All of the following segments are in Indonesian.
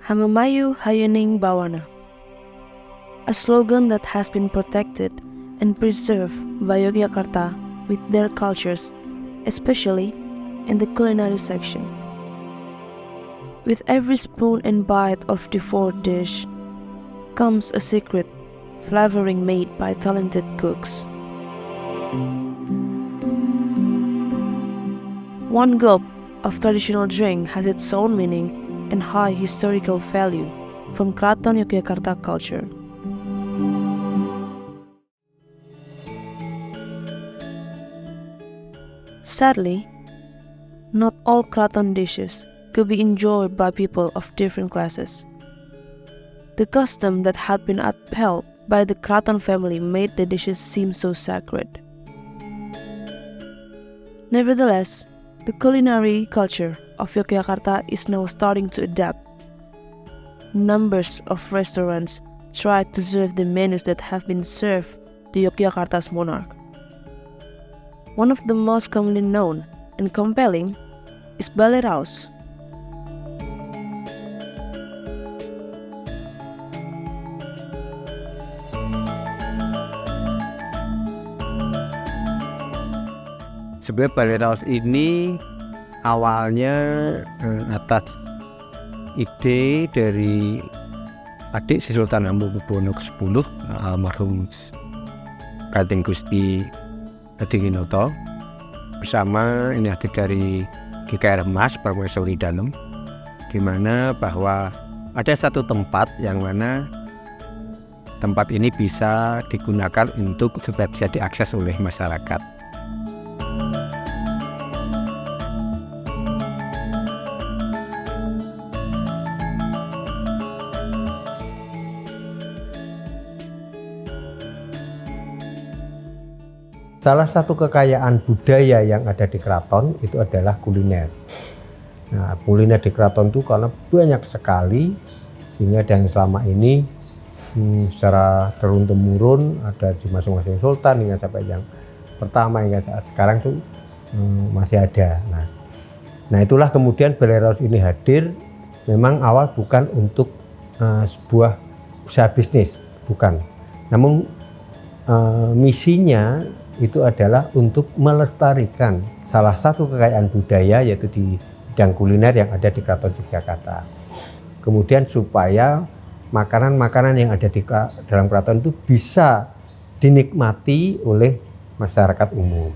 Hamamayu Hayening Bawana, a slogan that has been protected and preserved by Yogyakarta with their cultures, especially in the culinary section. With every spoon and bite of the fourth dish comes a secret flavoring made by talented cooks. One gulp of traditional drink has its own meaning and high historical value from Kraton Yogyakarta culture. Sadly, not all Kraton dishes could be enjoyed by people of different classes. The custom that had been upheld by the Kraton family made the dishes seem so sacred. Nevertheless, the culinary culture of Yogyakarta is now starting to adapt. Numbers of restaurants try to serve the menus that have been served to Yogyakarta's monarch. One of the most commonly known and compelling is Balai Raus. Sebenarnya Balai Raus ini awalnya atas ide dari adik si Sultan Hamengkubuwono ke-10, almarhum Kanjeng Gusti Hadinginoto, bersama ini adik dari GKR Mas Permaisuri Dalam, di mana bahwa ada satu tempat yang mana tempat ini bisa digunakan untuk supaya bisa diakses oleh masyarakat. Salah satu kekayaan budaya yang ada di Kraton itu adalah kuliner. Nah, kuliner di Kraton itu karena banyak sekali, sehingga dan selama ini secara turun-temurun ada di masing-masing sultan hingga sampai yang pertama hingga saat sekarang itu masih ada. Nah itulah kemudian Balai Raus ini hadir. Memang awal bukan untuk sebuah usaha bisnis, bukan. Namun misinya itu adalah untuk melestarikan salah satu kekayaan budaya, yaitu di bidang kuliner yang ada di Kraton Yogyakarta. Kemudian supaya makanan-makanan yang ada di dalam keraton itu bisa dinikmati oleh masyarakat umum.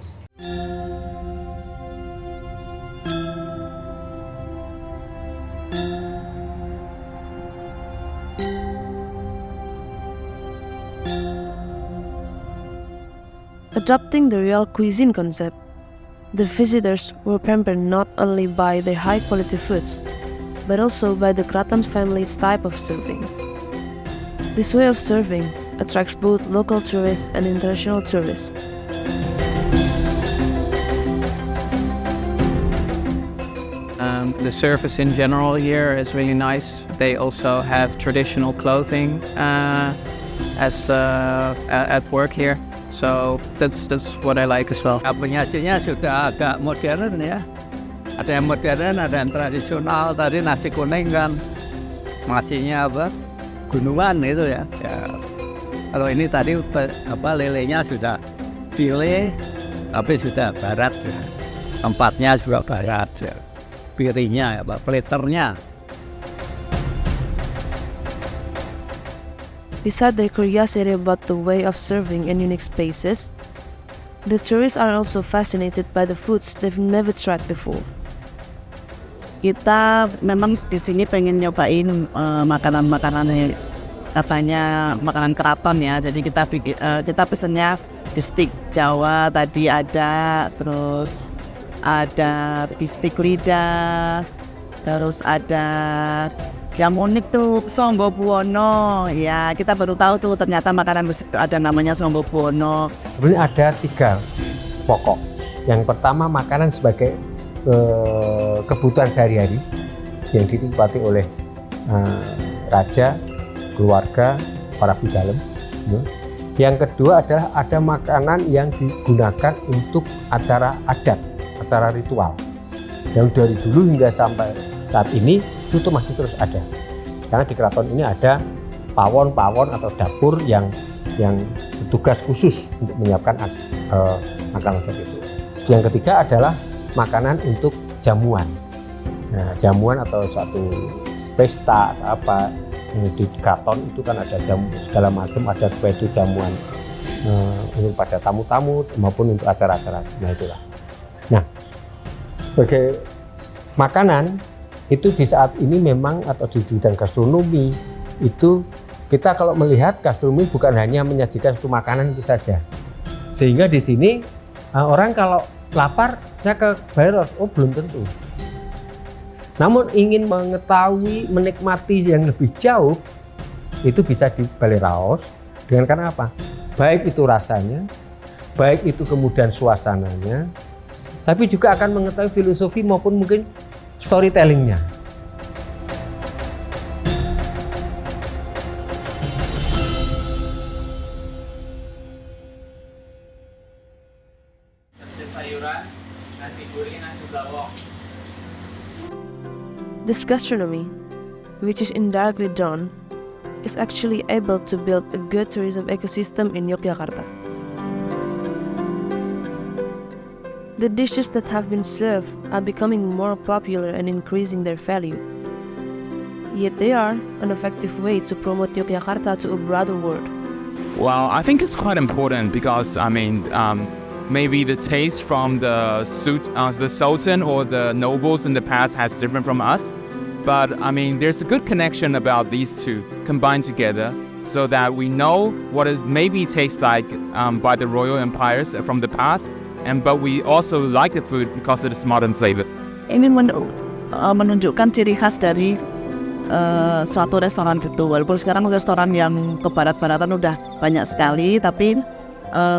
Adopting the real cuisine concept, the visitors were pampered not only by the high-quality foods, but also by the Kraton family's type of serving. This way of serving attracts both local tourists and international tourists. The service in general here is really nice. They also have traditional clothing at work here. So that's what I like as well. Penyajiannya sudah agak modern ya. Ada yang modern, ada yang tradisional. Tadi nasi kuning kan nasinya gunungan gitu ya. Kalau ini tadi lelenya sudah file, tapi sudah barat ya. Tempatnya juga barat ya. Piringnya platernya. Besides their curiosity about the way of serving in unique spaces, the tourists are also fascinated by the foods they've never tried before. Kita memang di sini pengen nyobain makanan-makanan yang katanya makanan keraton ya. Jadi kita pesennya bistik Jawa tadi ada, terus ada bistik lidah, terus ada yang unik tuh Songgo Buwono. Ya, kita baru tahu tuh ternyata makanan bistik itu ada namanya Songgo Buwono. Sebenarnya ada 3 pokok. Yang pertama makanan sebagai kebutuhan sehari-hari yang dinikmati oleh raja, keluarga, para bidalem. Yang kedua adalah ada makanan yang digunakan untuk acara adat, acara ritual. Yang dari dulu hingga sampai saat ini itu masih terus ada. Karena di keraton ini ada pawon-pawon atau dapur yang tugas khusus untuk menyiapkan makanan seperti itu. Yang ketiga adalah makanan untuk jamuan. Nah, jamuan atau suatu pesta atau apa di keraton itu kan ada jamu segala macam, ada itu jamuan untuk pada tamu-tamu maupun untuk acara-acara. Nah itulah. Nah, sebagai makanan itu di saat ini memang atau di bidang gastronomi itu kita kalau melihat gastronomi bukan hanya menyajikan satu makanan itu saja. Sehingga di sini orang kalau lapar saya ke Balai Raos, oh belum tentu. Namun ingin mengetahui, menikmati yang lebih jauh itu bisa di Balai Raos dengan karena apa? Baik itu rasanya, baik itu kemudian suasananya, tapi juga akan mengetahui filosofi maupun mungkin storytellingnya. This gastronomy, which is indirectly done, is actually able to build a good tourism ecosystem in Yogyakarta. The dishes that have been served are becoming more popular and increasing their value. Yet they are an effective way to promote Yogyakarta to a broader world. Well, I think it's quite important because, maybe the taste from the sultan or the nobles in the past has different from us. But, there's a good connection about these two combined together so that we know what it maybe tastes like by the royal empires from the past. But we also like the food because of its modern flavor. Ini menunjukkan ciri khas dari suatu restoran gitu. Walaupun sekarang restoran yang ke barat-baratan udah banyak sekali, tapi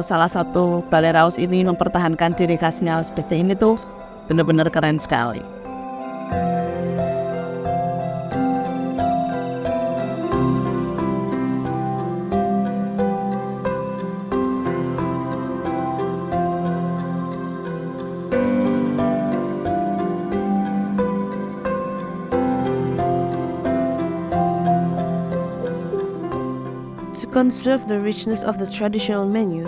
salah satu Balai Raos ini mempertahankan ciri khasnya seperti ini tuh benar-benar keren sekali. To conserve the richness of the traditional menu,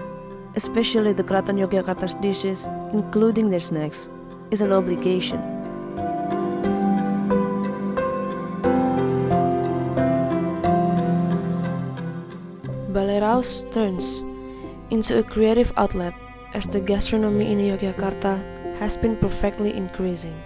especially the Keraton Yogyakarta's dishes, including their snacks, is an obligation. Balai Raos turns into a creative outlet as the gastronomy in Yogyakarta has been perfectly increasing.